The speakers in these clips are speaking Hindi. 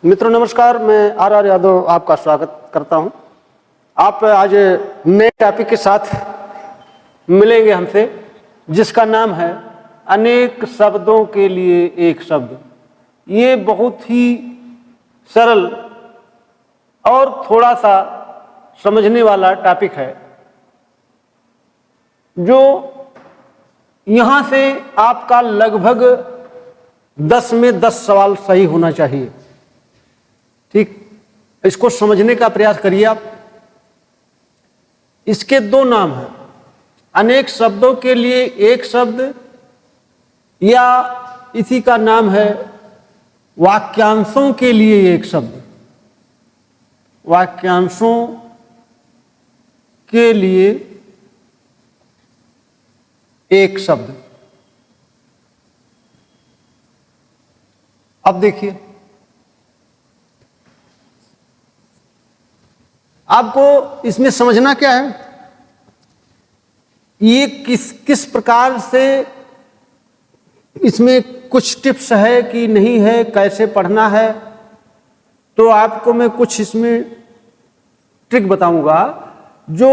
मित्रों नमस्कार, मैं आर यादव आपका स्वागत करता हूं। आप आज नए टॉपिक के साथ मिलेंगे हमसे, जिसका नाम है अनेक शब्दों के लिए एक शब्द। ये बहुत ही सरल और थोड़ा सा समझने वाला टॉपिक है, जो यहाँ से आपका लगभग 10 में 10 सवाल सही होना चाहिए। ठीक, इसको समझने का प्रयास करिए आप। इसके दो नाम हैं, अनेक शब्दों के लिए एक शब्द, या इसी का नाम है वाक्यांशों के लिए एक शब्द। वाक्यांशों के लिए एक शब्द। अब देखिए, आपको इसमें समझना क्या है, ये किस प्रकार से इसमें कुछ टिप्स है कि नहीं है, कैसे पढ़ना है। तो आपको मैं कुछ इसमें ट्रिक बताऊंगा, जो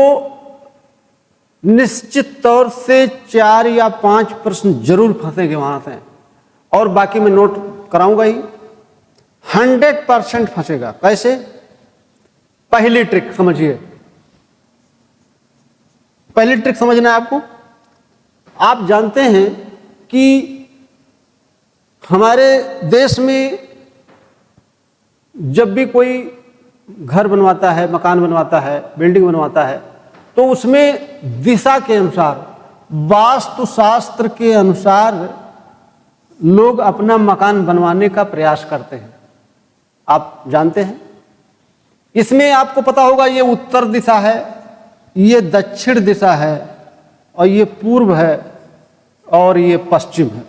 निश्चित तौर से 4 या 5 प्रश्न जरूर फंसेंगे वहां से, और बाकी मैं नोट कराऊंगा ही। 100% फंसेगा। कैसे? पहली ट्रिक समझिए। पहली ट्रिक समझना है आपको। आप जानते हैं कि हमारे देश में जब भी कोई घर बनवाता है, मकान बनवाता है, बिल्डिंग बनवाता है, तो उसमें दिशा के अनुसार, वास्तुशास्त्र के अनुसार लोग अपना मकान बनवाने का प्रयास करते हैं। आप जानते हैं, इसमें आपको पता होगा, ये उत्तर दिशा है, ये दक्षिण दिशा है, और ये पूर्व है, और ये पश्चिम है।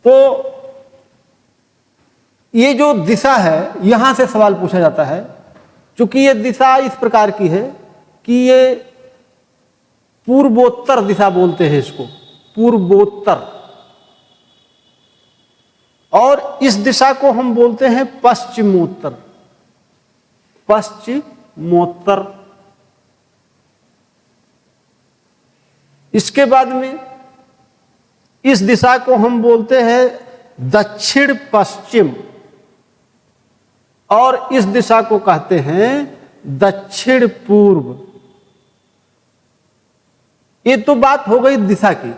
तो ये जो दिशा है, यहां से सवाल पूछा जाता है। क्योंकि ये दिशा इस प्रकार की है कि ये पूर्वोत्तर दिशा बोलते हैं इसको, पूर्वोत्तर। और इस दिशा को हम बोलते हैं पश्चिमोत्तर। पश्चिमोत्तर। इसके बाद में इस दिशा को हम बोलते हैं दक्षिण पश्चिम, और इस दिशा को कहते हैं दक्षिण पूर्व। ये तो बात हो गई दिशा की।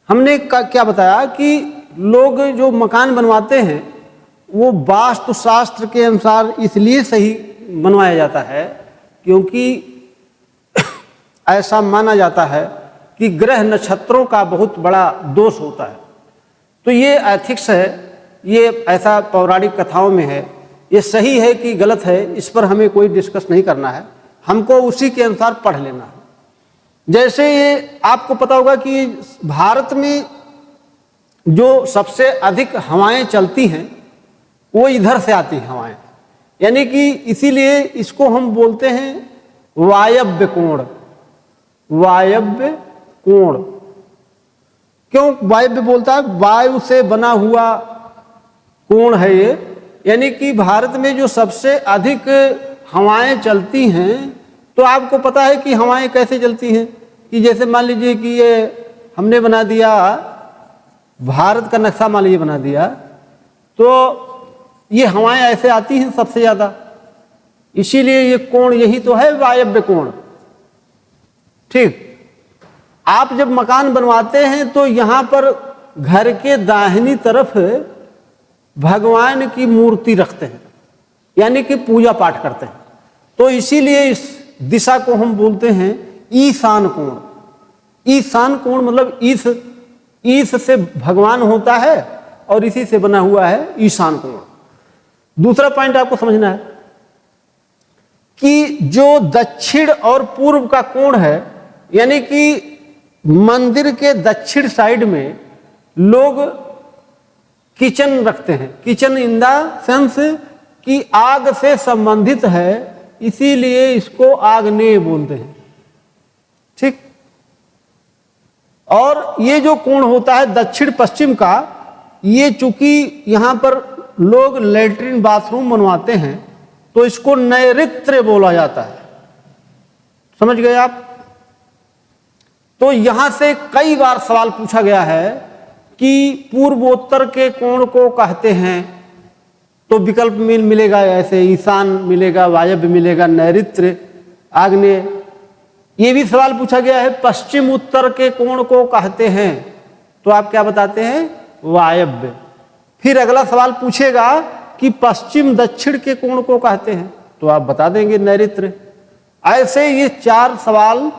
हमने क्या बताया कि लोग जो मकान बनवाते हैं, वो वास्तुशास्त्र के अनुसार इसलिए सही बनवाया जाता है क्योंकि ऐसा माना जाता है कि ग्रह नक्षत्रों का बहुत बड़ा दोष होता है। तो ये एथिक्स है, ये ऐसा पौराणिक कथाओं में है। ये सही है कि गलत है, इस पर हमें कोई डिस्कस नहीं करना है, हमको उसी के अनुसार पढ़ लेना है। जैसे ये आपको पता होगा कि भारत में जो सबसे अधिक हवाएं चलती हैं, वो इधर से आती हैं हवाएं, यानी कि इसीलिए इसको हम बोलते हैं वायव्य कोण। वायव्य कोण क्यों वायव्य बोलता है? वायु से बना हुआ कोण है ये, यानी कि भारत में जो सबसे अधिक हवाएं चलती हैं। तो आपको पता है कि हवाएं कैसे चलती हैं, कि जैसे मान लीजिए कि ये हमने बना दिया भारत का नक्शा, मान लीजिए बना दिया, तो ये हवाएं ऐसे आती हैं सबसे ज्यादा, इसीलिए ये कोण यही तो है वायव्य कोण। ठीक, आप जब मकान बनवाते हैं तो यहां पर घर के दाहिनी तरफ भगवान की मूर्ति रखते हैं, यानी कि पूजा पाठ करते हैं। तो इसीलिए इस दिशा को हम बोलते हैं ईशान कोण। ईशान कोण मतलब ईश से भगवान होता है, और इसी से बना हुआ है ईशान कोण। दूसरा पॉइंट आपको समझना है कि जो दक्षिण और पूर्व का कोण है, यानी कि मंदिर के दक्षिण साइड में लोग किचन रखते हैं। किचन इन द सेंस कि आग से संबंधित है, इसीलिए इसको आग्नेय बोलते हैं। ठीक, और ये जो कोण होता है दक्षिण पश्चिम का, ये चूंकि यहां पर लोग लेटरिन बाथरूम बनवाते हैं तो इसको नैऋत्य बोला जाता है। समझ गए आप? तो यहां से कई बार सवाल पूछा गया है कि पूर्वोत्तर के कोण को कहते हैं, तो विकल्प में मिलेगा ऐसे ईशान मिलेगा, वायव्य मिलेगा, नैऋत्य, आग्नेय। ये भी सवाल पूछा गया है पश्चिम उत्तर के कोण को कहते हैं, तो आप क्या बताते हैं? वायव्य। फिर अगला सवाल पूछेगा कि पश्चिम दक्षिण के कोण को कहते हैं, तो आप बता देंगे नैऋत्य। ऐसे ये 4 सवाल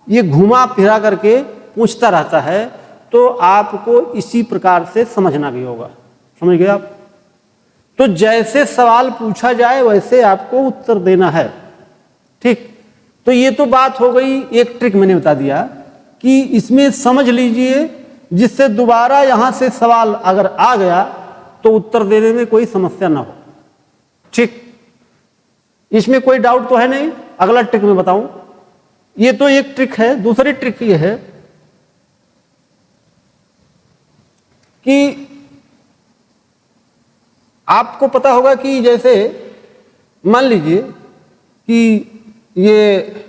ये घुमा फिरा करके पूछता रहता है, तो आपको इसी प्रकार से समझना भी होगा। समझ गए आप? तो जैसे सवाल पूछा जाए वैसे आपको उत्तर देना है। ठीक, तो ये तो बात हो गई, एक ट्रिक मैंने बता दिया कि इसमें समझ लीजिए, जिससे दोबारा यहां से सवाल अगर आ गया तो उत्तर देने में कोई समस्या ना हो। ठीक, इसमें कोई डाउट तो है नहीं। अगला ट्रिक मैं बताऊं, ये तो एक ट्रिक है। दूसरी ट्रिक ये है कि आपको पता होगा कि जैसे मान लीजिए कि ये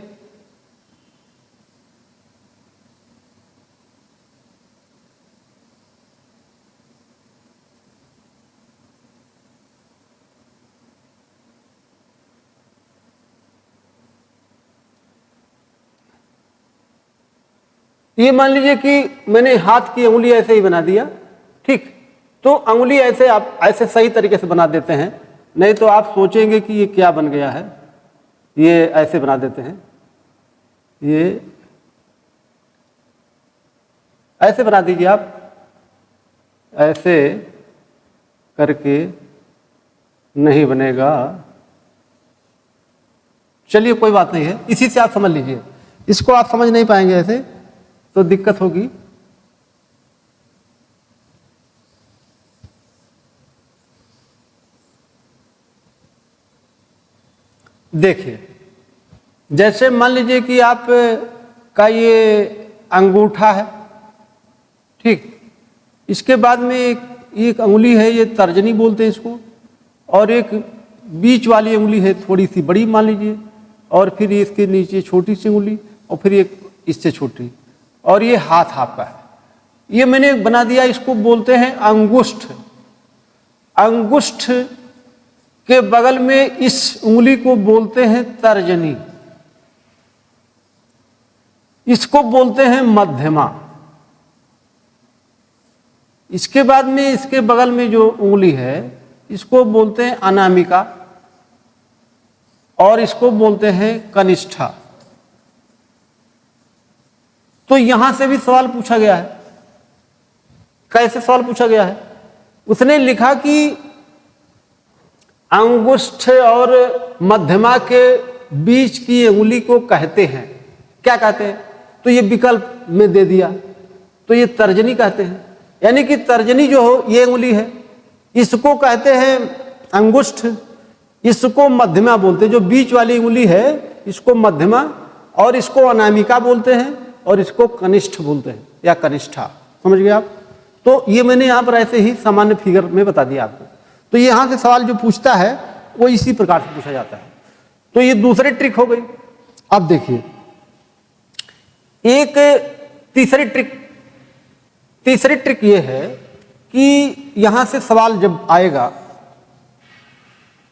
मान लीजिए कि मैंने हाथ की अंगुली ऐसे ही बना दिया। ठीक, तो अंगुली ऐसे आप ऐसे सही तरीके से बना देते हैं, नहीं तो आप सोचेंगे कि ये क्या बन गया है। ये ऐसे बना देते हैं, ये ऐसे बना दीजिए आप, ऐसे करके नहीं बनेगा। चलिए कोई बात नहीं है, इसी से आप समझ लीजिए। इसको आप समझ नहीं पाएंगे ऐसे तो दिक्कत होगी। देखिए, जैसे मान लीजिए कि आप का ये अंगूठा है। ठीक, इसके बाद में एक अंगुली है, ये तर्जनी बोलते हैं इसको, और एक बीच वाली अंगुली है थोड़ी सी बड़ी मान लीजिए, और फिर इसके नीचे छोटी सी अंगुली, और फिर एक इससे छोटी, और ये हाथ आपका है। ये मैंने बना दिया, इसको बोलते हैं अंगुष्ठ। अंगुष्ठ के बगल में इस उंगली को बोलते हैं तर्जनी, इसको बोलते हैं मध्यमा। इसके बाद में इसके बगल में जो उंगली है इसको बोलते हैं अनामिका, और इसको बोलते हैं कनिष्ठा। तो यहां से भी सवाल पूछा गया है। कैसे सवाल पूछा गया है? उसने लिखा कि अंगुष्ठ और मध्यमा के बीच की अंगुली को कहते हैं, क्या कहते हैं? तो ये विकल्प में दे दिया, तो ये तर्जनी कहते हैं। यानी कि तर्जनी जो हो ये अंगुली है, इसको कहते हैं अंगुष्ठ, इसको मध्यमा बोलते हैं। जो बीच वाली अंगुली है इसको मध्यमा, और इसको अनामिका बोलते हैं, और इसको कनिष्ठ बोलते हैं या कनिष्ठा। समझ गए आप? तो ये मैंने यहाँ पर ऐसे ही सामान्य फिगर में बता दिया आपको। तो यहाँ से सवाल जो पूछता है वो इसी प्रकार से पूछा जाता है। तो ये दूसरी ट्रिक हो गई। अब देखिए एक तीसरी ट्रिक ये है कि यहाँ से सवाल जब आएगा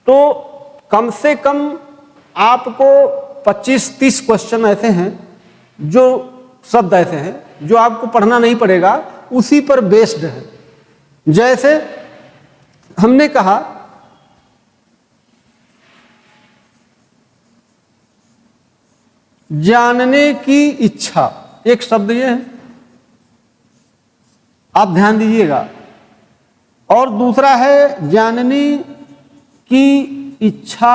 तो कम से कम आपको 25-30 क्वेश्चन ऐसे हैं, जो शब्द ऐसे हैं जो आपको पढ़ना नहीं पड़ेगा, उसी पर बेस्ड है। जैसे हमने कहा जानने की इच्छा, एक शब्द ये है, आप ध्यान दीजिएगा। और दूसरा है जानने की इच्छा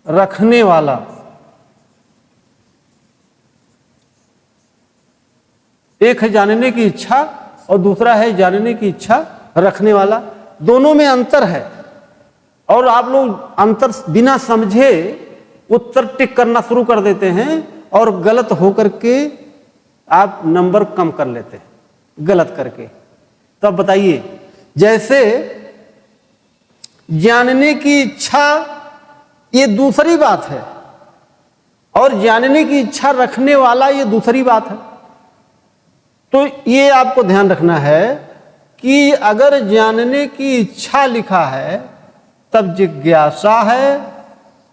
रखने वाला। एक है जानने की इच्छा और दूसरा है जानने की इच्छा रखने वाला। दोनों में अंतर है, और आप लोग अंतर बिना समझे उत्तर टिक करना शुरू कर देते हैं और गलत होकर के आप नंबर कम कर लेते हैं गलत करके। तो अब बताइए, जैसे जानने की इच्छा ये दूसरी बात है, और जानने की इच्छा रखने वाला ये दूसरी बात है। तो ये आपको ध्यान रखना है कि अगर जानने की इच्छा लिखा है तब जिज्ञासा है,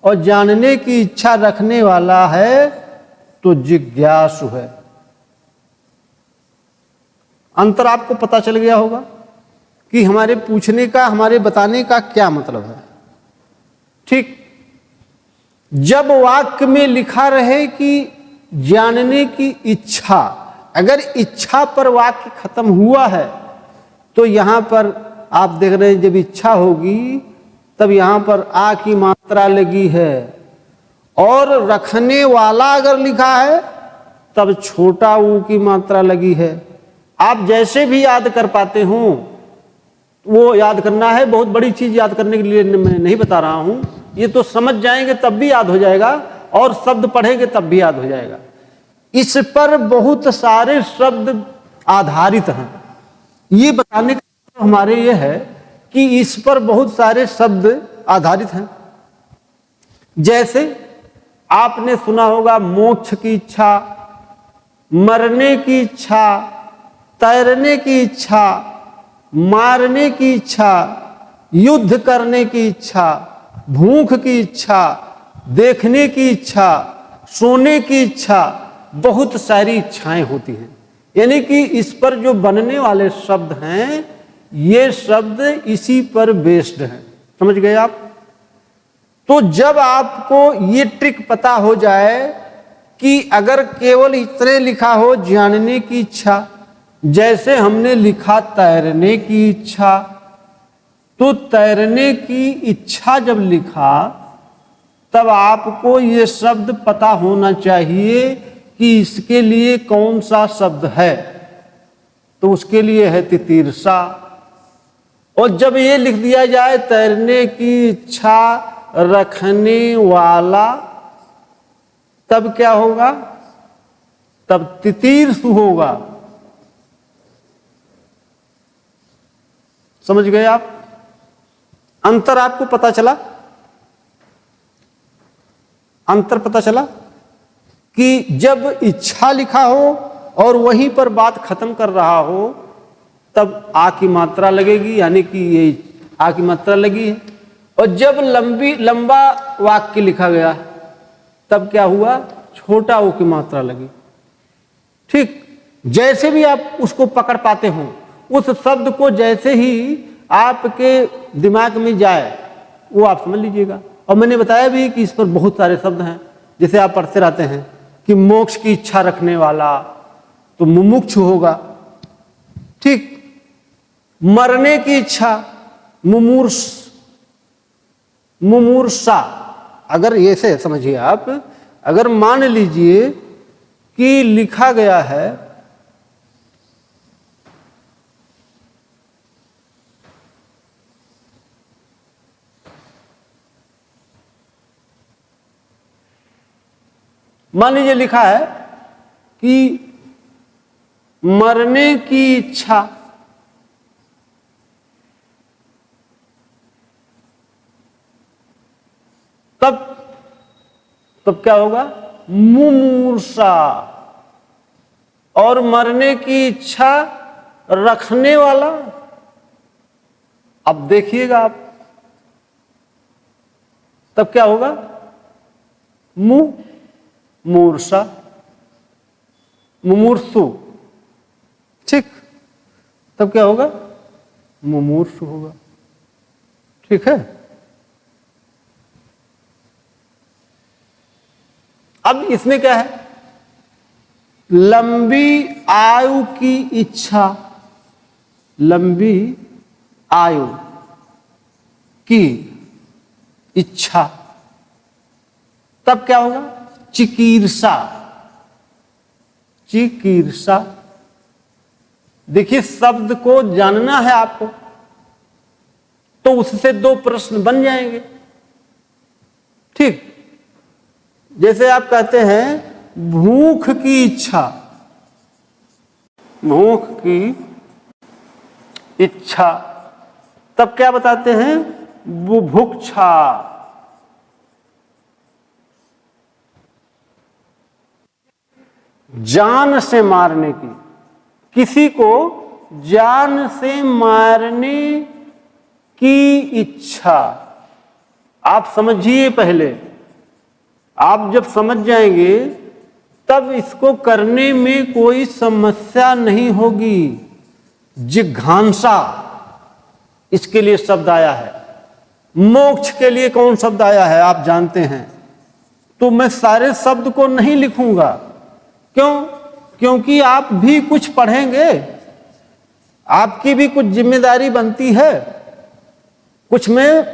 और जानने की इच्छा रखने वाला है तो जिज्ञासु है। अंतर आपको पता चल गया होगा कि हमारे पूछने का, हमारे बताने का क्या मतलब है। ठीक, जब वाक्य में लिखा रहे कि जानने की इच्छा, अगर इच्छा पर वाक्य खत्म हुआ है तो यहां पर आप देख रहे हैं जब इच्छा होगी तब यहां पर आ की मात्रा लगी है, और रखने वाला अगर लिखा है तब छोटा ऊ की मात्रा लगी है। आप जैसे भी याद कर पाते हो वो याद करना है, बहुत बड़ी चीज याद करने के लिए मैं नहीं बता रहा हूं, ये तो समझ जाएंगे तब भी याद हो जाएगा, और शब्द पढ़ेंगे तब भी याद हो जाएगा। इस पर बहुत सारे शब्द आधारित हैं। ये बताने का हमारे ये है कि इस पर बहुत सारे शब्द आधारित हैं। जैसे आपने सुना होगा मोक्ष की इच्छा, मरने की इच्छा, तैरने की इच्छा, मारने की इच्छा, युद्ध करने की इच्छा, भूख की इच्छा, देखने की इच्छा, सोने की इच्छा, बहुत सारी इच्छाएं होती हैं। यानी कि इस पर जो बनने वाले शब्द हैं ये शब्द इसी पर बेस्ड हैं। समझ गए आप? तो जब आपको ये ट्रिक पता हो जाए कि अगर केवल इतने लिखा हो जानने की इच्छा, जैसे हमने लिखा तैरने की इच्छा, तो तैरने की इच्छा जब लिखा तब आपको ये शब्द पता होना चाहिए कि इसके लिए कौन सा शब्द है। तो उसके लिए है तितीर्षा। और जब ये लिख दिया जाए तैरने की इच्छा रखने वाला, तब क्या होगा? तब तितीर्षु होगा। समझ गए आप? अंतर आपको पता चला? अंतर पता चला कि जब इच्छा लिखा हो और वहीं पर बात खत्म कर रहा हो तब आ की मात्रा लगेगी, यानी कि ये आ की मात्रा लगी है। और जब लंबा वाक्य लिखा गया तब क्या हुआ? छोटा ओ की मात्रा लगी। ठीक, जैसे भी आप उसको पकड़ पाते हो, उस शब्द को जैसे ही आपके दिमाग में जाए वो आप समझ लीजिएगा। और मैंने बताया भी कि इस पर बहुत सारे शब्द हैं। जैसे आप पढ़ते रहते हैं कि मोक्ष की इच्छा रखने वाला तो मुमुक्षु होगा। ठीक, मरने की इच्छा मुमूर्षा। अगर ऐसे समझिए आप, अगर मान लीजिए कि लिखा गया है मान लीजिए लिखा है कि मरने की इच्छा, तब क्या होगा? मुमूर्षा। और मरने की इच्छा रखने वाला, अब देखिएगा आप, तब क्या होगा? मुमूर्षा, मुमूर्षु। ठीक, तब क्या होगा? मुमूर्षु होगा। ठीक है। अब इसमें क्या है? लंबी आयु की इच्छा, लंबी आयु की इच्छा, तब क्या होगा? चिकीर्षा। चिकीर्षा। देखिए, शब्द को जानना है आपको तो उससे दो प्रश्न बन जाएंगे। ठीक, जैसे आप कहते हैं भूख की इच्छा, भूख की इच्छा, तब क्या बताते हैं? बुभुक्षा, जान से मारने की, किसी को जान से मारने की इच्छा। आप समझिए, पहले आप जब समझ जाएंगे तब इसको करने में कोई समस्या नहीं होगी। जिघांसा, इसके लिए शब्द आया है। मोक्ष के लिए कौन शब्द आया है आप जानते हैं। तो मैं सारे शब्द को नहीं लिखूंगा, क्यों? क्योंकि आप भी कुछ पढ़ेंगे, आपकी भी कुछ जिम्मेदारी बनती है। कुछ में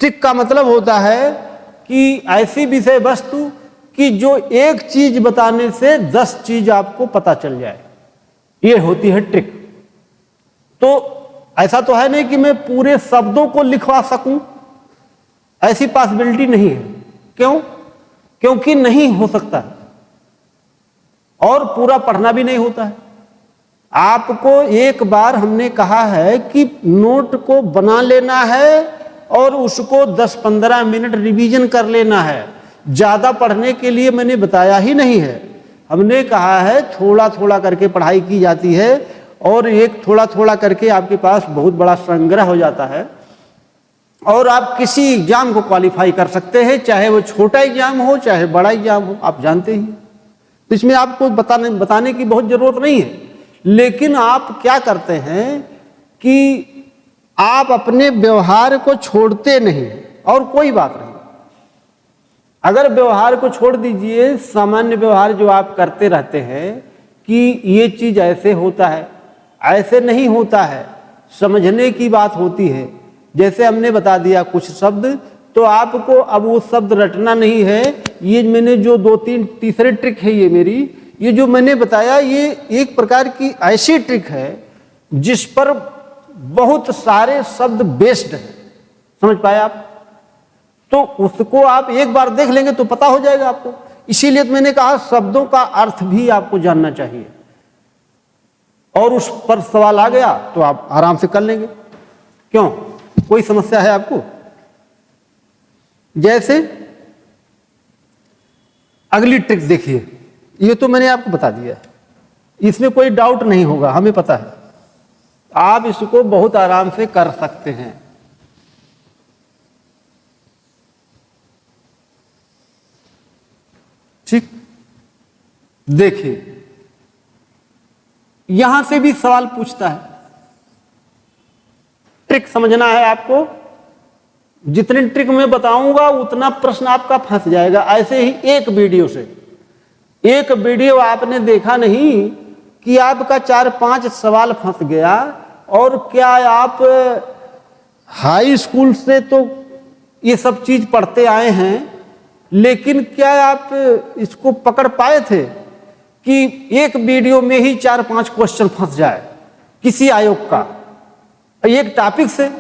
ट्रिक का मतलब होता है कि ऐसी विषय वस्तु कि जो एक चीज बताने से 10 चीज आपको पता चल जाए, ये होती है ट्रिक। तो ऐसा तो है नहीं कि मैं पूरे शब्दों को लिखवा सकूं, ऐसी पॉसिबिलिटी नहीं है। क्यों? क्योंकि नहीं हो सकता है और पूरा पढ़ना भी नहीं होता है। आपको एक बार हमने कहा है कि नोट को बना लेना है और उसको 10-15 मिनट रिवीजन कर लेना है। ज्यादा पढ़ने के लिए मैंने बताया ही नहीं है। हमने कहा है थोड़ा थोड़ा करके पढ़ाई की जाती है और एक थोड़ा थोड़ा करके आपके पास बहुत बड़ा संग्रह हो जाता है और आप किसी एग्जाम को क्वालिफाई कर सकते हैं, चाहे वो छोटा एग्जाम हो चाहे बड़ा एग्जाम हो, आप जानते ही। तो इसमें आपको बताने की बहुत जरूरत नहीं है। लेकिन आप क्या करते हैं कि आप अपने व्यवहार को छोड़ते नहीं, और कोई बात नहीं। अगर व्यवहार को छोड़ दीजिए, सामान्य व्यवहार जो आप करते रहते हैं कि ये चीज ऐसे होता है, ऐसे नहीं होता है, समझने की बात होती है। जैसे हमने बता दिया कुछ शब्द, तो आपको अब वो शब्द रटना नहीं है। ये मैंने जो 2-3 तीसरे ट्रिक है, ये मेरी ये जो मैंने बताया, ये एक प्रकार की ऐसी ट्रिक है जिस पर बहुत सारे शब्द बेस्ड है। समझ पाए आप? तो उसको आप एक बार देख लेंगे तो पता हो जाएगा आपको। इसीलिए तो मैंने कहा शब्दों का अर्थ भी आपको जानना चाहिए, और उस पर सवाल आ गया तो आप आराम से कर लेंगे। क्यों? कोई समस्या है आपको? जैसे अगली ट्रिक देखिए, ये तो मैंने आपको बता दिया है, इसमें कोई डाउट नहीं होगा, हमें पता है। आप इसको बहुत आराम से कर सकते हैं। ठीक, देखिए यहां से भी सवाल पूछता है। ट्रिक समझना है आपको। जितनी ट्रिक मैं बताऊंगा उतना प्रश्न आपका फंस जाएगा। ऐसे ही एक वीडियो आपने देखा नहीं कि आपका 4-5 सवाल फंस गया। और क्या आप हाई स्कूल से तो ये सब चीज पढ़ते आए हैं, लेकिन क्या आप इसको पकड़ पाए थे कि एक वीडियो में ही 4-5 क्वेश्चन फंस जाए किसी आयोग का एक टॉपिक से?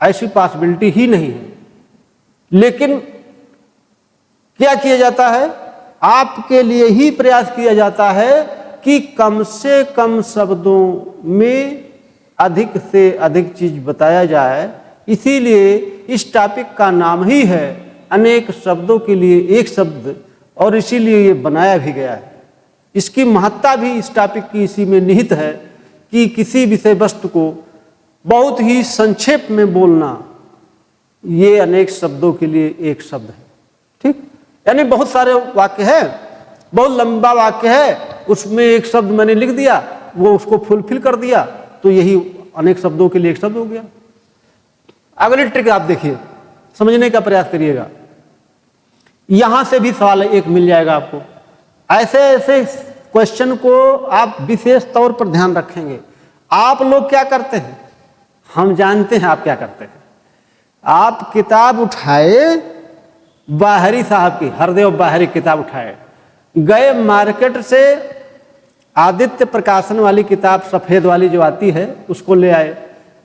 ऐसी पॉसिबिलिटी ही नहीं है। लेकिन क्या किया जाता है? आपके लिए ही प्रयास किया जाता है कि कम से कम शब्दों में अधिक से अधिक चीज बताया जाए। इसीलिए इस टॉपिक का नाम ही है अनेक शब्दों के लिए एक शब्द, और इसीलिए ये बनाया भी गया है। इसकी महत्ता भी इस टॉपिक की इसी में निहित है कि किसी विषय वस्तु को बहुत ही संक्षेप में बोलना, ये अनेक शब्दों के लिए एक शब्द है। ठीक, यानी बहुत सारे वाक्य है, बहुत लंबा वाक्य है, उसमें एक शब्द मैंने लिख दिया, वो उसको फुलफिल कर दिया, तो यही अनेक शब्दों के लिए एक शब्द हो गया। अगली ट्रिक आप देखिए, समझने का प्रयास करिएगा। यहां से भी सवाल एक मिल जाएगा आपको। ऐसे ऐसे क्वेश्चन को आप विशेष तौर पर ध्यान रखेंगे। आप लोग क्या करते हैं, हम जानते हैं आप क्या करते हैं। आप किताब उठाए, बाहरी साहब की, हरदेव बाहरी किताब उठाए, गए मार्केट से आदित्य प्रकाशन वाली किताब सफेद वाली जो आती है उसको ले आए।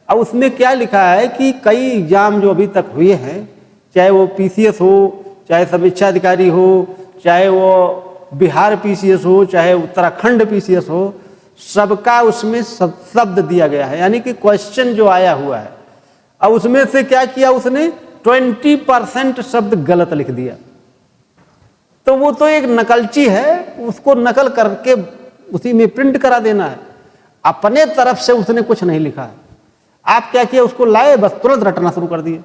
अब उसमें क्या लिखा है कि कई एग्जाम जो अभी तक हुए हैं, चाहे वो पीसीएस हो, चाहे समीक्षा अधिकारी हो, चाहे वो बिहार पीसीएस हो, चाहे उत्तराखंड पीसीएस हो, सबका उसमें शब्द दिया गया है। यानी कि क्वेश्चन जो आया हुआ है, अब उसमें से क्या किया उसने, 20% शब्द गलत लिख दिया। तो वो तो एक नकलची है, उसको नकल करके उसी में प्रिंट करा देना है, अपने तरफ से उसने कुछ नहीं लिखा है। आप क्या किया, उसको लाए, बस तुरंत रटना शुरू कर दिए।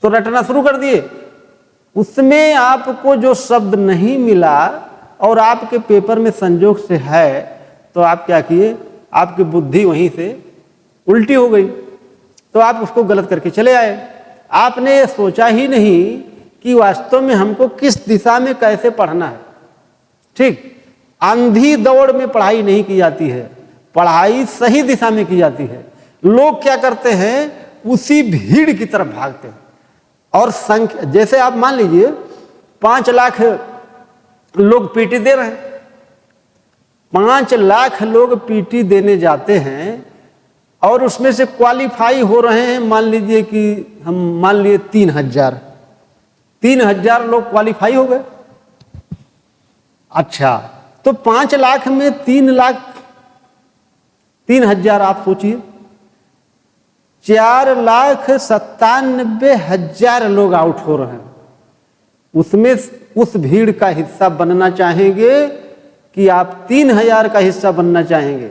तो रटना शुरू कर दिए, उसमें आपको जो शब्द नहीं मिला और आपके पेपर में संजोग से है, तो आप क्या किए, आपकी बुद्धि वहीं से उल्टी हो गई, तो आप उसको गलत करके चले आए। आपने सोचा ही नहीं कि वास्तव में हमको किस दिशा में कैसे पढ़ना है। ठीक, अंधी दौड़ में पढ़ाई नहीं की जाती है, पढ़ाई सही दिशा में की जाती है। लोग क्या करते हैं, उसी भीड़ की तरफ भागते हैं। और संख्या, जैसे आप मान लीजिए 5 लाख लोग पीटी दे रहे हैं, 5 लाख लोग पीटी देने जाते हैं और उसमें से क्वालिफाई हो रहे हैं, मान लीजिए कि हम मान लिए 3,000 लोग क्वालिफाई हो गए। अच्छा, तो 5 लाख में 3,000 आप सोचिए, 4,97,000 लोग आउट हो रहे हैं। उसमें उस भीड़ का हिस्सा बनना चाहेंगे कि आप 3,000 का हिस्सा बनना चाहेंगे,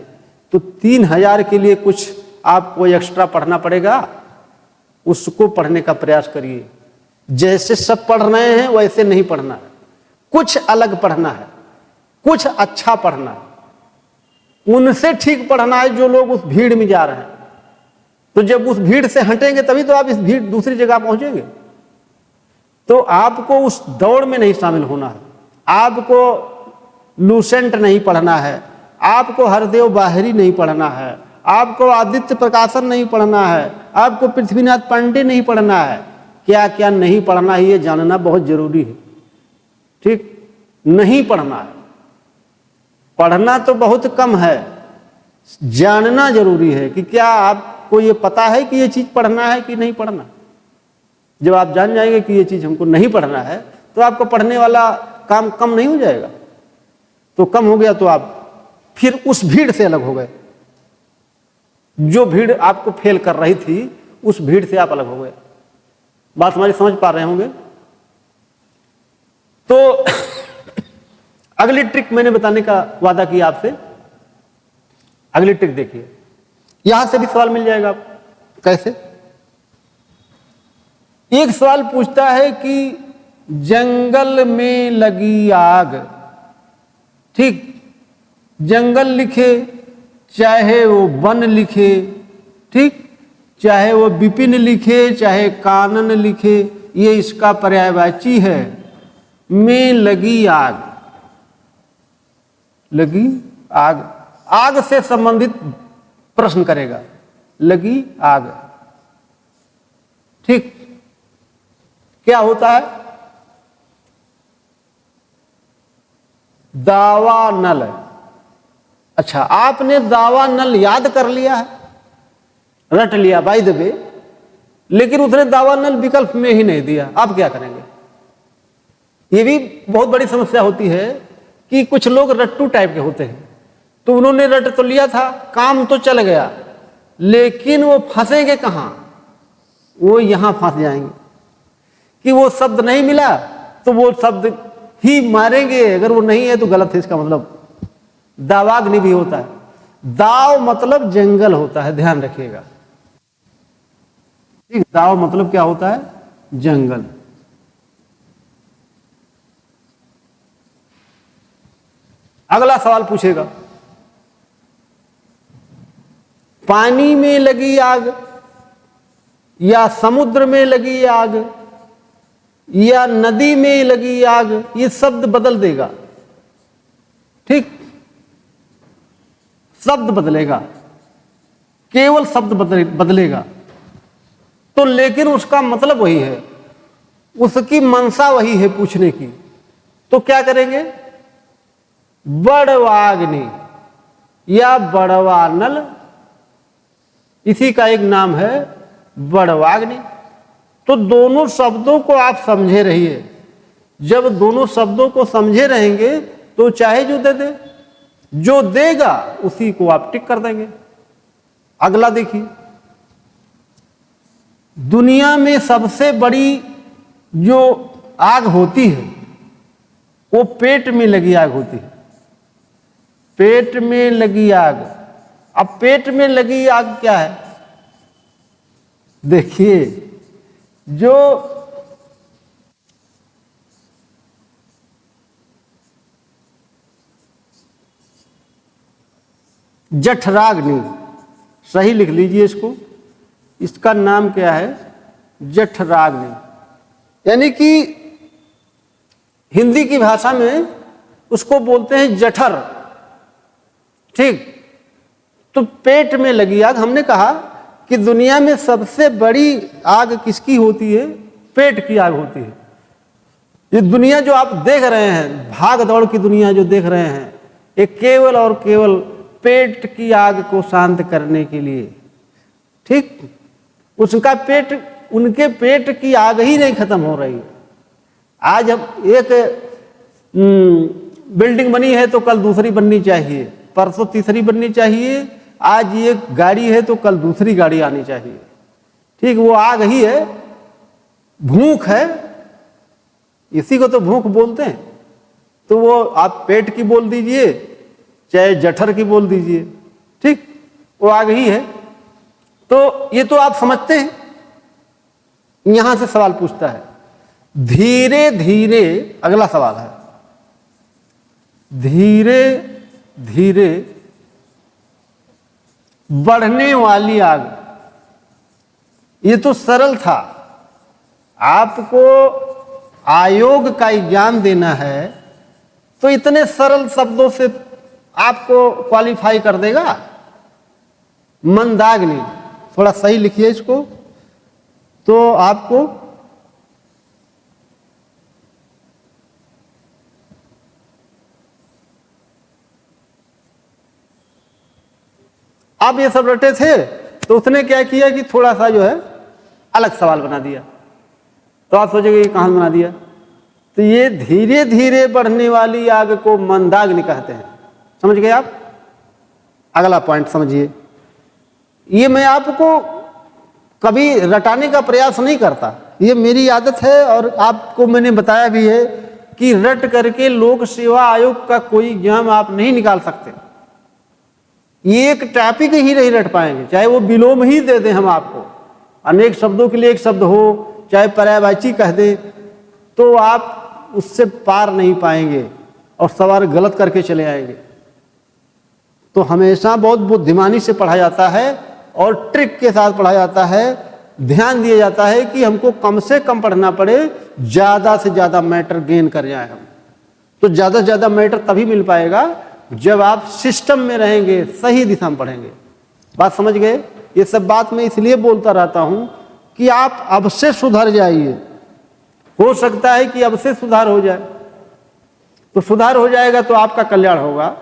तो 3,000 के लिए कुछ आपको एक्स्ट्रा पढ़ना पड़ेगा, उसको पढ़ने का प्रयास करिए। जैसे सब पढ़ रहे हैं वैसे नहीं पढ़ना है, कुछ अलग पढ़ना है, कुछ अच्छा पढ़ना है, उनसे ठीक पढ़ना है जो लोग उस भीड़ में जा रहे हैं। तो जब उस भीड़ से हटेंगे तभी तो आप इस भीड़ दूसरी जगह पहुंचेंगे। तो आपको उस दौड़ में नहीं शामिल होना है, आपको लूसेंट नहीं पढ़ना है, आपको हरदेव बाहरी नहीं पढ़ना है, आपको आदित्य प्रकाशन नहीं पढ़ना है, आपको पृथ्वीनाथ पांडे नहीं पढ़ना है। क्या क्या नहीं पढ़ना है ये जानना बहुत जरूरी है। ठीक, नहीं पढ़ना है, पढ़ना तो बहुत कम है, जानना जरूरी है कि क्या आपको ये पता है कि ये चीज पढ़ना है कि नहीं पढ़ना। जब आप जान जाएंगे कि ये चीज हमको नहीं पढ़ना है, तो आपको पढ़ने वाला काम कम नहीं हो जाएगा। तो कम हो गया तो आप फिर उस भीड़ से अलग हो गए, जो भीड़ आपको फेल कर रही थी उस भीड़ से आप अलग हो गए। बात हमारी समझ पा रहे होंगे। तो अगली ट्रिक मैंने बताने का वादा किया आपसे, अगली ट्रिक देखिए, यहां से भी सवाल मिल जाएगा आपको। कैसे? एक सवाल पूछता है कि जंगल में लगी आग। ठीक, जंगल लिखे चाहे वो वन लिखे, ठीक, चाहे वो विपिन लिखे चाहे कानन लिखे, ये इसका पर्यायवाची है। में लगी आग, लगी आग, आग से संबंधित प्रश्न करेगा, लगी आग। ठीक, क्या होता है? दावा नल। अच्छा, आपने दावा नल याद कर लिया है, रट लिया बाय द वे, लेकिन उसने दावा नल विकल्प में ही नहीं दिया। आप क्या करेंगे? ये भी बहुत बड़ी समस्या होती है कि कुछ लोग रट्टू टाइप के होते हैं। तो उन्होंने रट तो लिया था, काम तो चल गया, लेकिन वो फंसेंगे कहां? वो यहां फंस जाएंगे कि वो शब्द नहीं मिला तो वो शब्द ही मारेंगे, अगर वो नहीं है तो गलत है। इसका मतलब दावाग्नि भी होता है। दाव मतलब जंगल होता है, ध्यान रखिएगा। ठीक, दाव मतलब क्या होता है? जंगल। अगला सवाल पूछेगा, पानी में लगी आग या समुद्र में लगी आग या नदी में लगी आग, ये शब्द बदल देगा। ठीक, शब्द बदलेगा, केवल शब्द बदलेगा। तो लेकिन उसका मतलब वही है, उसकी मंशा वही है पूछने की। तो क्या करेंगे? बड़वाग्नि या बड़वानल, इसी का एक नाम है बड़वाग्नि। तो दोनों शब्दों को आप समझे रहिए। जब दोनों शब्दों को समझे रहेंगे तो चाहे जो दे दे, जो देगा उसी को आप टिक कर देंगे। अगला देखिए, दुनिया में सबसे बड़ी जो आग होती है वो पेट में लगी आग होती है। पेट में लगी आग। अब पेट में लगी आग क्या है? देखिए, जो जठराग्नि, सही लिख लीजिए इसको, इसका नाम क्या है? जठराग्नि। यानी कि हिंदी की भाषा में उसको बोलते हैं जठर। ठीक, तो पेट में लगी आग। हमने कहा कि दुनिया में सबसे बड़ी आग किसकी होती है? पेट की आग होती है। ये दुनिया जो आप देख रहे हैं, भाग दौड़ की दुनिया जो देख रहे हैं, ये केवल और केवल पेट की आग को शांत करने के लिए। ठीक, उसका पेट, उनके पेट की आग ही नहीं खत्म हो रही। आज अब एक बिल्डिंग बनी है तो कल दूसरी बननी चाहिए, परसों तीसरी बननी चाहिए, आज एक गाड़ी है तो कल दूसरी गाड़ी आनी चाहिए। ठीक, वो आग ही है, भूख है, इसी को तो भूख बोलते हैं। तो वो आप पेट की बोल दीजिए चाहे जठर की बोल दीजिए, ठीक, वो आग ही है। तो ये तो आप समझते हैं। यहां से सवाल पूछता है, धीरे धीरे, अगला सवाल है, धीरे धीरे बढ़ने वाली आग। ये तो सरल था। आपको आयोग का एग्जाम देना है तो इतने सरल शब्दों से आपको क्वालिफाई कर देगा। मंदाग्नि, थोड़ा सही लिखिए इसको, तो आपको आप ये सब रटे थे तो उसने क्या किया कि थोड़ा सा जो है अलग सवाल बना दिया। तो आप सोचेंगे ये कहां बना दिया? तो ये धीरे धीरे बढ़ने वाली आग को मंदाग्नि कहते हैं। समझ गए आप? अगला पॉइंट समझिए। ये मैं आपको कभी रटाने का प्रयास नहीं करता, ये मेरी आदत है और आपको मैंने बताया भी है कि रट करके लोक सेवा आयोग का कोई एग्जाम आप नहीं निकाल सकते। ये एक टॉपिक ही नहीं रट पाएंगे, चाहे वो विलोम ही दे दें हम आपको, अनेक शब्दों के लिए एक शब्द हो, चाहे पर्यायवाची कह दे, तो आप उससे पार नहीं पाएंगे और सवाल गलत करके चले आएंगे। तो हमेशा बहुत बुद्धिमानी से पढ़ा जाता है और ट्रिक के साथ पढ़ा जाता है। ध्यान दिया जाता है कि हमको कम से कम पढ़ना पड़े, ज़्यादा से ज़्यादा मैटर गेन कर जाए हम। तो ज़्यादा से ज़्यादा मैटर तभी मिल पाएगा जब आप सिस्टम में रहेंगे, सही दिशा में पढ़ेंगे। बात समझ गए? ये सब बात मैं इसलिए बोलता रहता हूँ कि आप अब से सुधर जाइए। हो सकता है कि अब से सुधार हो जाए, तो सुधार हो जाएगा तो आपका कल्याण होगा,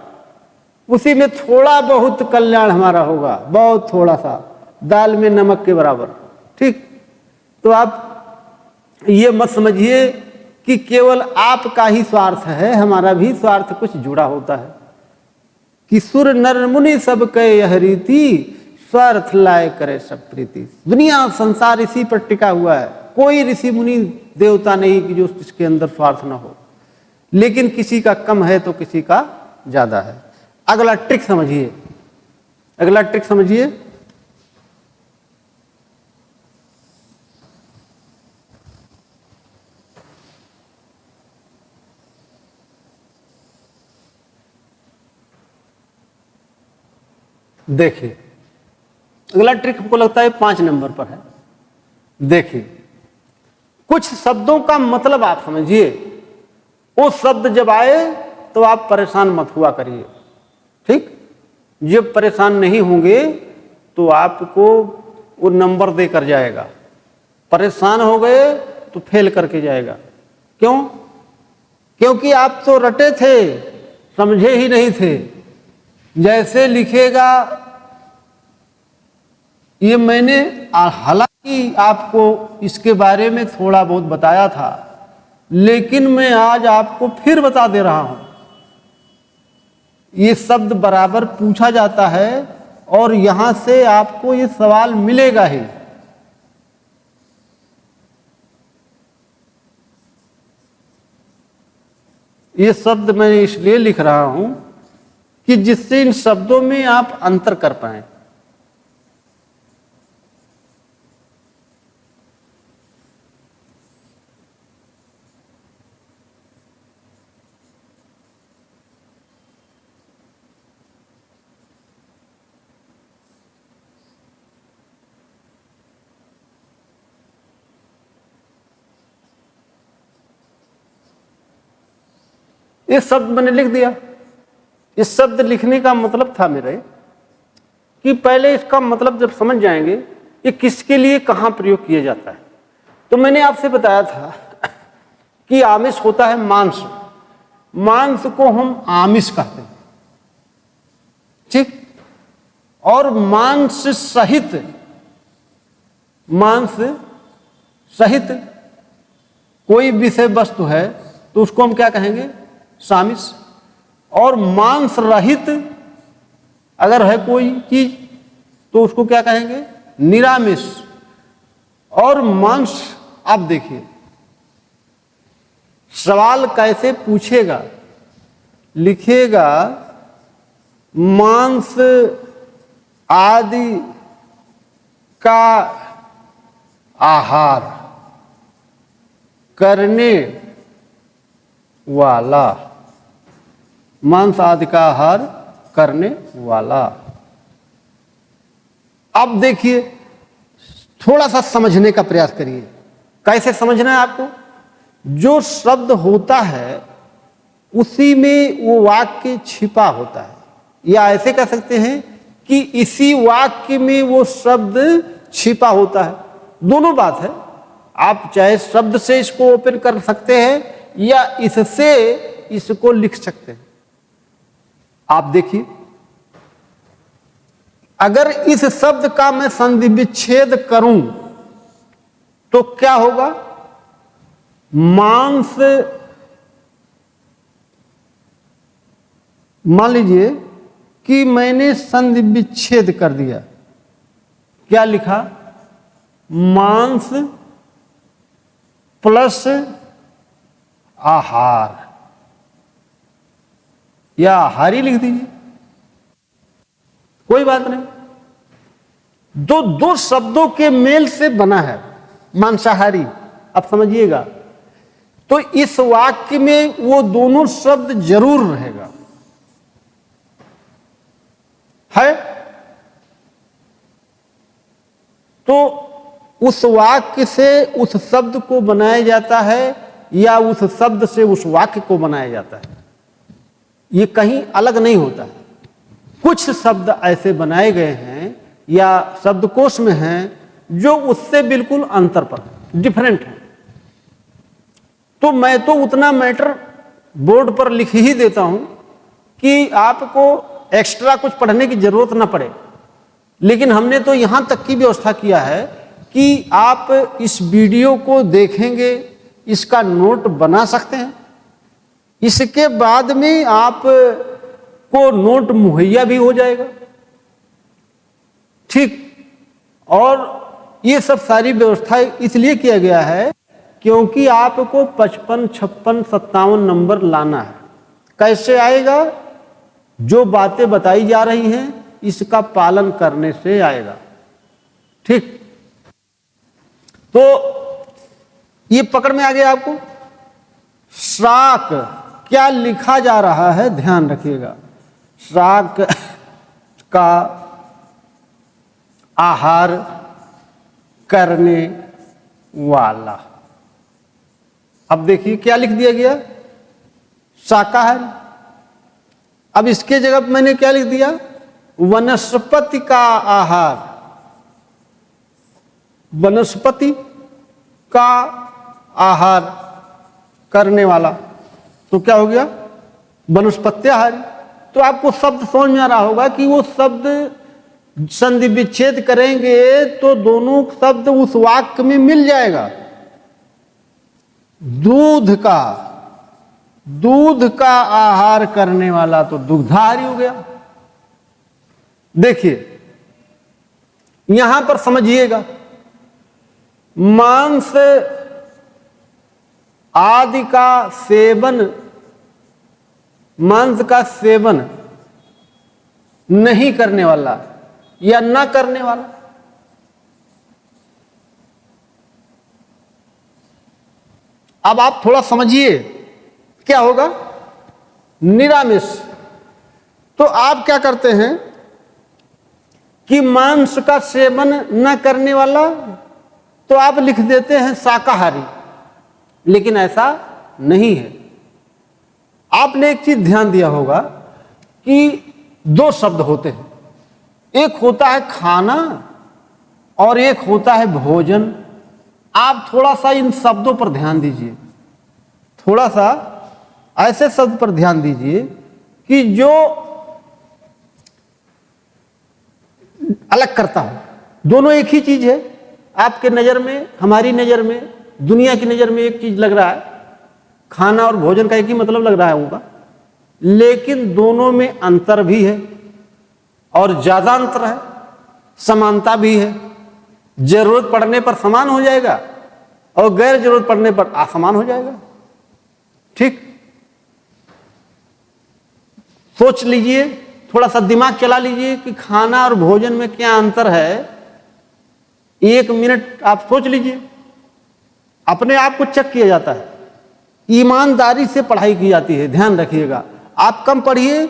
उसी में थोड़ा बहुत कल्याण हमारा होगा, बहुत थोड़ा सा, दाल में नमक के बराबर। ठीक, तो आप ये मत समझिए कि केवल आपका ही स्वार्थ है, हमारा भी स्वार्थ कुछ जुड़ा होता है। कि सुर नर मुनि सब कहे यह रीति, स्वार्थ लाए करे सब प्रीति। दुनिया संसार इसी पर टिका हुआ है, कोई ऋषि मुनि देवता नहीं कि जो इसके अंदर स्वार्थ न हो, लेकिन किसी का कम है तो किसी का ज्यादा है। अगला ट्रिक समझिए, अगला ट्रिक समझिए। देखिए, अगला ट्रिक हमको लगता है 5 नंबर पर है। देखिए, कुछ शब्दों का मतलब आप समझिए, वो शब्द जब आए तो आप परेशान मत हुआ करिए। ठीक, जब परेशान नहीं होंगे तो आपको वो नंबर देकर जाएगा। परेशान हो गए तो फेल करके जाएगा। क्यों? क्योंकि आप तो रटे थे, समझे ही नहीं थे। जैसे लिखेगा ये मैंने हालांकि आपको इसके बारे में थोड़ा बहुत बताया था, लेकिन मैं आज आपको फिर बता दे रहा हूं। ये शब्द बराबर पूछा जाता है और यहां से आपको ये सवाल मिलेगा ही। ये शब्द मैं इसलिए लिख रहा हूं कि जिससे इन शब्दों में आप अंतर कर पाए। ये शब्द मैंने लिख दिया। इस शब्द लिखने का मतलब था मेरे कि पहले इसका मतलब जब समझ जाएंगे ये किसके लिए कहां प्रयोग किया जाता है। तो मैंने आपसे बताया था कि आमिष होता है मांस, मांस को हम आमिष कहते हैं, ठीक। और मांस सहित कोई विषय वस्तु है तो उसको हम क्या कहेंगे, सामिष। और मांस रहित अगर है कोई चीज तो उसको क्या कहेंगे, निरामिष। और मांस, आप देखिए सवाल कैसे पूछेगा, लिखेगा मांस आदि का आहार करने वाला, मांस आदि का आहार करने वाला। अब देखिए थोड़ा सा समझने का प्रयास करिए। कैसे समझना है आपको, जो शब्द होता है उसी में वो वाक्य छिपा होता है, या ऐसे कह सकते हैं कि इसी वाक्य में वो शब्द छिपा होता है। दोनों बात है, आप चाहे शब्द से इसको ओपन कर सकते हैं या इससे इसको लिख सकते हैं। आप देखिए अगर इस शब्द का मैं संधि विच्छेद करूं तो क्या होगा, मांस, मान लीजिए कि मैंने संधि विच्छेद कर दिया, क्या लिखा, मांस प्लस आहार, या आहार ही लिख दीजिए, कोई बात नहीं। दो शब्दों के मेल से बना है मांसाहारी। अब समझिएगा तो इस वाक्य में वो दोनों शब्द जरूर रहेगा, है। तो उस वाक्य से उस शब्द को बनाया जाता है या उस शब्द से उस वाक्य को बनाया जाता है, ये कहीं अलग नहीं होता है। कुछ शब्द ऐसे बनाए गए हैं या शब्दकोश में हैं जो उससे बिल्कुल अंतर पर डिफरेंट है। तो मैं तो उतना मैटर बोर्ड पर लिख ही देता हूं कि आपको एक्स्ट्रा कुछ पढ़ने की जरूरत ना पड़े। लेकिन हमने तो यहां तक की व्यवस्था किया है कि आप इस वीडियो को देखेंगे, इसका नोट बना सकते हैं, इसके बाद में आप को नोट मुहैया भी हो जाएगा, ठीक। और ये सब सारी व्यवस्था इसलिए किया गया है क्योंकि आपको 55, 56, 57 नंबर लाना है। कैसे आएगा, जो बातें बताई जा रही हैं इसका पालन करने से आएगा, ठीक। तो ये पकड़ में आ गया आपको। शाक क्या लिखा जा रहा है, ध्यान रखिएगा, शाक का आहार करने वाला। अब देखिए क्या लिख दिया गया, शाकाहारी। अब इसके जगह मैंने क्या लिख दिया, वनस्पति का आहार, वनस्पति का आहार करने वाला। तो क्या हो गया, वनस्पत्याहारी। तो आपको शब्द समझ में आ रहा होगा कि वो शब्द संधि विच्छेद करेंगे तो दोनों शब्द उस वाक्य में मिल जाएगा। दूध का आहार करने वाला तो दुग्धाहारी हो गया। देखिए यहां पर समझिएगा, मांस आदि का सेवन मांस का सेवन नहीं करने वाला या ना करने वाला। अब आप थोड़ा समझिए क्या होगा। निरामिष, तो आप क्या करते हैं कि मांस का सेवन न करने वाला, तो आप लिख देते हैं शाकाहारी, लेकिन ऐसा नहीं है। आपने एक चीज ध्यान दिया होगा कि दो शब्द होते हैं, एक होता है खाना और एक होता है भोजन। आप थोड़ा सा इन शब्दों पर ध्यान दीजिए, थोड़ा सा ऐसे शब्द पर ध्यान दीजिए कि जो अलग करता हो। दोनों एक ही चीज है। आपके नजर में, हमारी नजर में, दुनिया की नजर में एक चीज लग रहा है, खाना और भोजन का एक ही मतलब लग रहा है उनका, लेकिन दोनों में अंतर भी है और ज्यादा अंतर है, समानता भी है। जरूरत पड़ने पर समान हो जाएगा और गैर जरूरत पड़ने पर असमान हो जाएगा। ठीक, सोच लीजिए, थोड़ा सा दिमाग चला लीजिए कि खाना और भोजन में क्या अंतर है। 1 मिनट आप सोच लीजिए, अपने आप को चेक किया जाता है। ईमानदारी से पढ़ाई की जाती है, ध्यान रखिएगा। आप कम पढ़िए,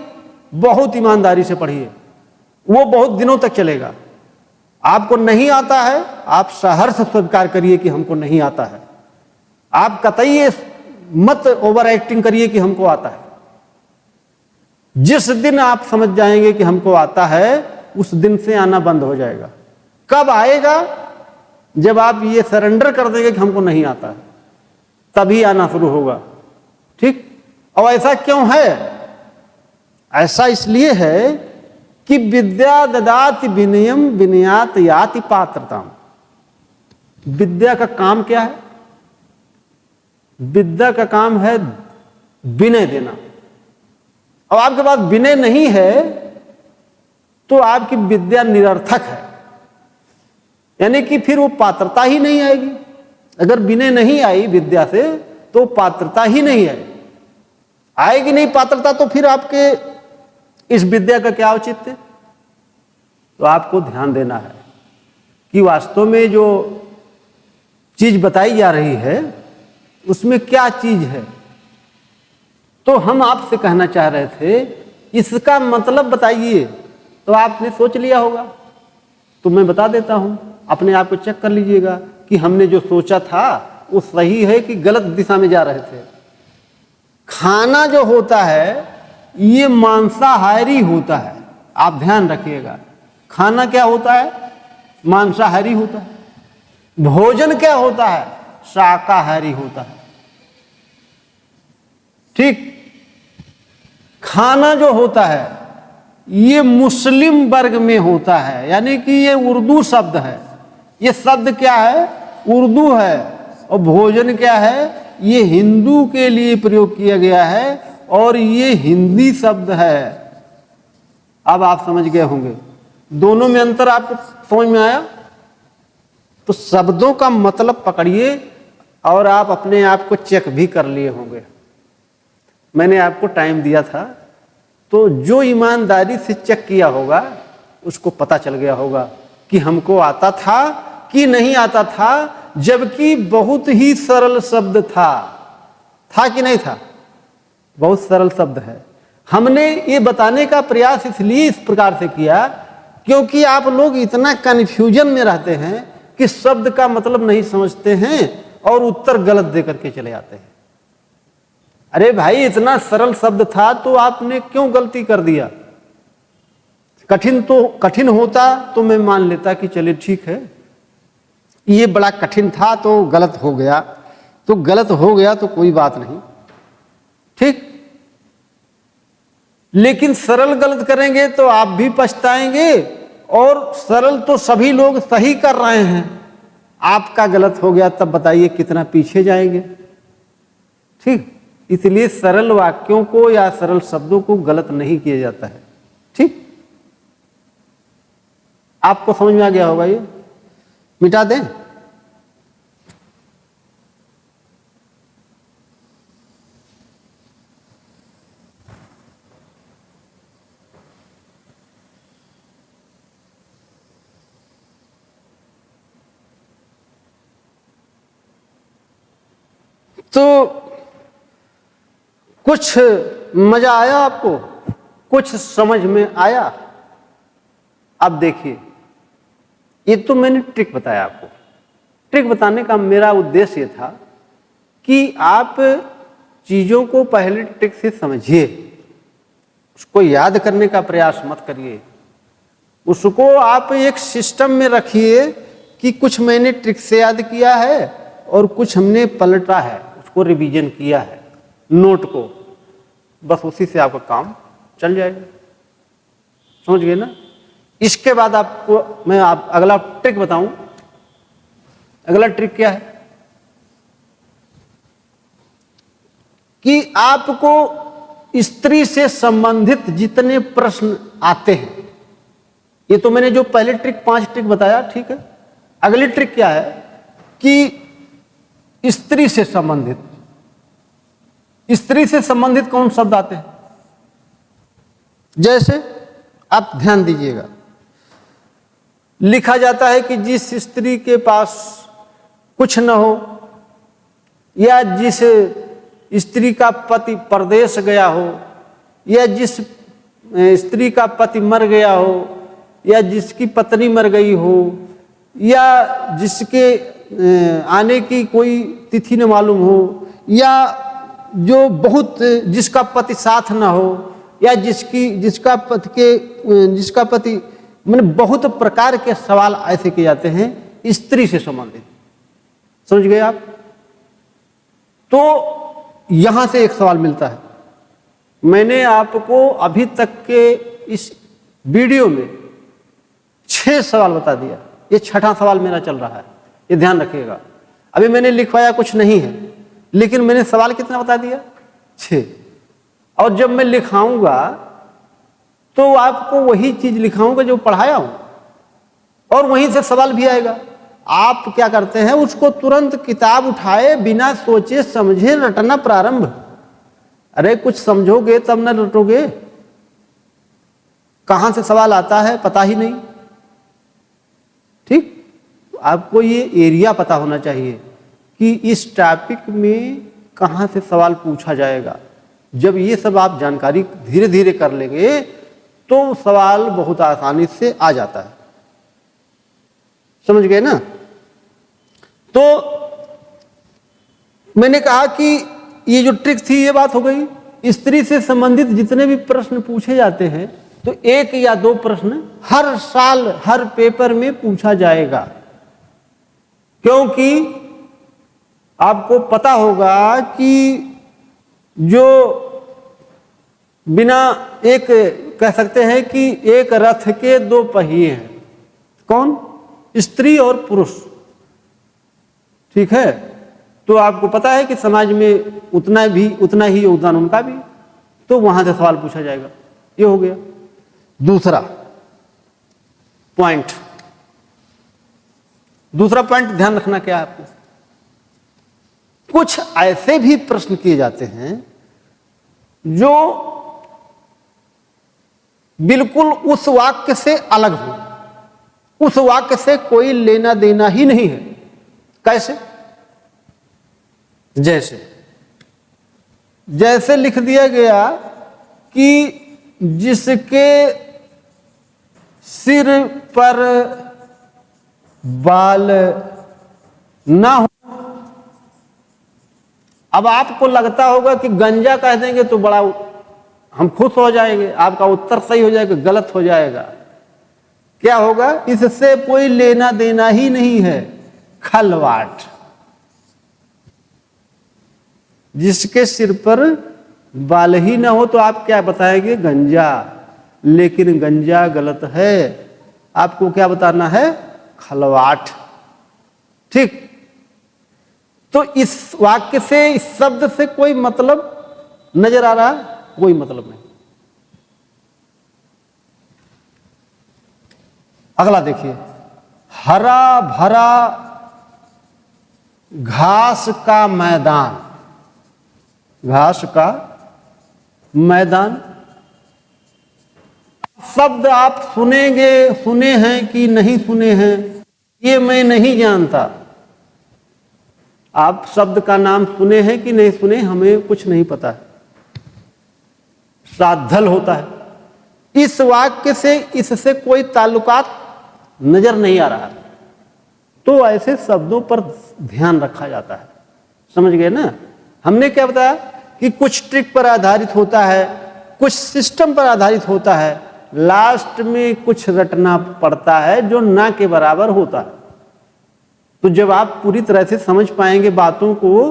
बहुत ईमानदारी से पढ़िए, वो बहुत दिनों तक चलेगा। आपको नहीं आता है, आप सहर्ष स्वीकार करिए कि हमको नहीं आता है। आप कतई मत ओवर एक्टिंग करिए कि हमको आता है। जिस दिन आप समझ जाएंगे कि हमको आता है, उस दिन से आना बंद हो जाएगा। कब आएगा? जब आप ये सरेंडर कर देंगे कि हमको नहीं आता है, तभी आना शुरू होगा। ठीक, और ऐसा क्यों है? ऐसा इसलिए है कि विद्या ददाति विनयम विनयात याति पात्रताम। विद्या का काम क्या है? विद्या का काम है विनय देना। अब आपके पास विनय नहीं है तो आपकी विद्या निरर्थक है, यानी कि फिर वो पात्रता ही नहीं आएगी। अगर विनय नहीं आई विद्या से तो पात्रता ही नहीं आएगी नहीं पात्रता, तो फिर आपके इस विद्या का क्या औचित्य? तो आपको ध्यान देना है कि वास्तव में जो चीज बताई जा रही है उसमें क्या चीज है। तो हम आपसे कहना चाह रहे थे, इसका मतलब बताइए। तो आपने सोच लिया होगा, तो मैं बता देता हूं, अपने आप को चेक कर लीजिएगा कि हमने जो सोचा था वो सही है कि गलत दिशा में जा रहे थे। खाना जो होता है ये मांसाहारी होता है। आप ध्यान रखिएगा, खाना क्या होता है? मांसाहारी होता है। भोजन क्या होता है? शाकाहारी होता है। ठीक, खाना जो होता है ये मुस्लिम वर्ग में होता है, यानी कि ये उर्दू शब्द है। ये शब्द क्या है? उर्दू है। और भोजन क्या है? ये हिंदू के लिए प्रयोग किया गया है और ये हिंदी शब्द है। अब आप समझ गए होंगे, दोनों में अंतर आपको समझ में आया। तो शब्दों का मतलब पकड़िए और आप अपने आप को चेक भी कर लिए होंगे। मैंने आपको टाइम दिया था, तो जो ईमानदारी से चेक किया होगा उसको पता चल गया होगा कि हमको आता था कि नहीं आता था, जबकि बहुत ही सरल शब्द था कि नहीं था? बहुत सरल शब्द है। हमने ये बताने का प्रयास इसलिए इस प्रकार से किया क्योंकि आप लोग इतना कन्फ्यूजन में रहते हैं कि शब्द का मतलब नहीं समझते हैं और उत्तर गलत दे करके चले जाते हैं। अरे भाई, इतना सरल शब्द था तो आपने क्यों गलती कर दिया? कठिन होता तो मैं मान लेता कि चलिए ठीक है, ये बड़ा कठिन था तो गलत हो गया, तो गलत हो गया तो कोई बात नहीं। ठीक, लेकिन सरल गलत करेंगे तो आप भी पछताएंगे, और सरल तो सभी लोग सही कर रहे हैं, आपका गलत हो गया तब बताइए कितना पीछे जाएंगे। ठीक, इसलिए सरल वाक्यों को या सरल शब्दों को गलत नहीं किया जाता है। ठीक, आपको समझ में आ गया होगा। ये मिटा दें? तो कुछ मजा आया आपको, कुछ समझ में आया? अब देखिए, ये तो मैंने ट्रिक बताया आपको। ट्रिक बताने का मेरा उद्देश्य ये था कि आप चीजों को पहले ट्रिक से समझिए, उसको याद करने का प्रयास मत करिए, उसको आप एक सिस्टम में रखिए कि कुछ मैंने ट्रिक से याद किया है और कुछ हमने पलटा है, उसको रिवीजन किया है नोट को, बस उसी से आपका काम चल जाएगा। समझ गए ना? इसके बाद आपको मैं अगला ट्रिक बताऊं। अगला ट्रिक क्या है कि आपको स्त्री से संबंधित जितने प्रश्न आते हैं, ये तो मैंने जो पहले ट्रिक 5 ट्रिक बताया, ठीक है। अगली ट्रिक क्या है कि स्त्री से संबंधित, स्त्री से संबंधित कौन शब्द आते हैं? जैसे आप ध्यान दीजिएगा, लिखा जाता है कि जिस स्त्री के पास कुछ न हो, या जिस स्त्री का पति परदेश गया हो, या जिस स्त्री का पति मर गया हो, या जिसकी पत्नी मर गई हो, या जिसके आने की कोई तिथि न मालूम हो, या जो बहुत जिसका पति साथ न हो, या जिसका पति मैंने बहुत प्रकार के सवाल ऐसे किए जाते हैं स्त्री से संबंधित। समझ गए आप? तो यहां से एक सवाल मिलता है। मैंने आपको अभी तक के इस वीडियो में 6 सवाल बता दिया, ये 6ठा सवाल मेरा चल रहा है, ये ध्यान रखिएगा। अभी मैंने लिखवाया कुछ नहीं है, लेकिन मैंने सवाल कितना बता दिया? 6। और जब मैं लिखाऊंगा तो आपको वही चीज लिखाऊंगा जो पढ़ाया हूं, और वहीं से सवाल भी आएगा। आप क्या करते हैं, उसको तुरंत किताब उठाए बिना सोचे समझे रटना प्रारंभ। अरे कुछ समझोगे तब ना रटोगे, कहां से सवाल आता है पता ही नहीं। ठीक, आपको ये एरिया पता होना चाहिए कि इस टॉपिक में कहां से सवाल पूछा जाएगा। जब ये सब आप जानकारी धीरे धीरे कर लेंगे तो सवाल बहुत आसानी से आ जाता है। समझ गए ना? तो मैंने कहा कि ये जो ट्रिक थी ये बात हो गई। स्त्री से संबंधित जितने भी प्रश्न पूछे जाते हैं तो 1 या 2 प्रश्न हर साल हर पेपर में पूछा जाएगा, क्योंकि आपको पता होगा कि जो बिना एक कह सकते हैं कि एक रथ के 2 पहिए हैं, कौन? स्त्री और पुरुष। ठीक है, तो आपको पता है कि समाज में उतना ही योगदान उनका भी, तो वहां से सवाल पूछा जाएगा। ये हो गया। दूसरा पॉइंट ध्यान रखना क्या है आपको, कुछ ऐसे भी प्रश्न किए जाते हैं जो बिल्कुल उस वाक्य से अलग हो, उस वाक्य से कोई लेना देना ही नहीं है। कैसे? जैसे लिख दिया गया कि जिसके सिर पर बाल ना हो। अब आपको लगता होगा कि गंजा कह देंगे तो बड़ा हम खुश हो जाएंगे, आपका उत्तर सही हो जाएगा, गलत हो जाएगा। क्या होगा? इससे कोई लेना देना ही नहीं है, खलवाट। जिसके सिर पर बाल ही ना हो तो आप क्या बताएंगे? गंजा। लेकिन गंजा गलत है, आपको क्या बताना है? खलवाट। ठीक, तो इस वाक्य से, इस शब्द से कोई मतलब नजर आ रहा है? कोई मतलब नहीं। अगला देखिए, हरा भरा घास का मैदान। घास का मैदान शब्द आप सुने हैं कि नहीं सुने हैं ये मैं नहीं जानता, आप शब्द का नाम सुने हैं कि नहीं सुने, हमें कुछ नहीं पता है। साधल होता है। इस वाक्य से इससे कोई ताल्लुकात नजर नहीं आ रहा, तो ऐसे शब्दों पर ध्यान रखा जाता है। समझ गए ना? हमने क्या बताया कि कुछ ट्रिक पर आधारित होता है, कुछ सिस्टम पर आधारित होता है, लास्ट में कुछ रटना पड़ता है जो ना के बराबर होता है। तो जब आप पूरी तरह से समझ पाएंगे बातों को,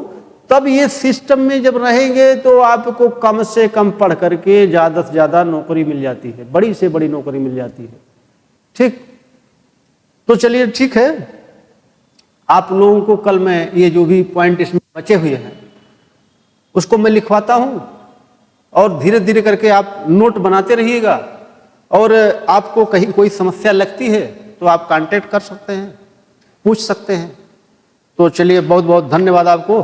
तब ये सिस्टम में जब रहेंगे तो आपको कम से कम पढ़ करके ज्यादा से ज्यादा नौकरी मिल जाती है, बड़ी से बड़ी नौकरी मिल जाती है। ठीक, तो चलिए ठीक है, आप लोगों को कल मैं ये जो भी पॉइंट इसमें बचे हुए हैं उसको मैं लिखवाता हूं, और धीरे धीरे करके आप नोट बनाते रहिएगा। और आपको कहीं कोई समस्या लगती है तो आप कांटेक्ट कर सकते हैं, पूछ सकते हैं। तो चलिए, बहुत बहुत धन्यवाद आपको।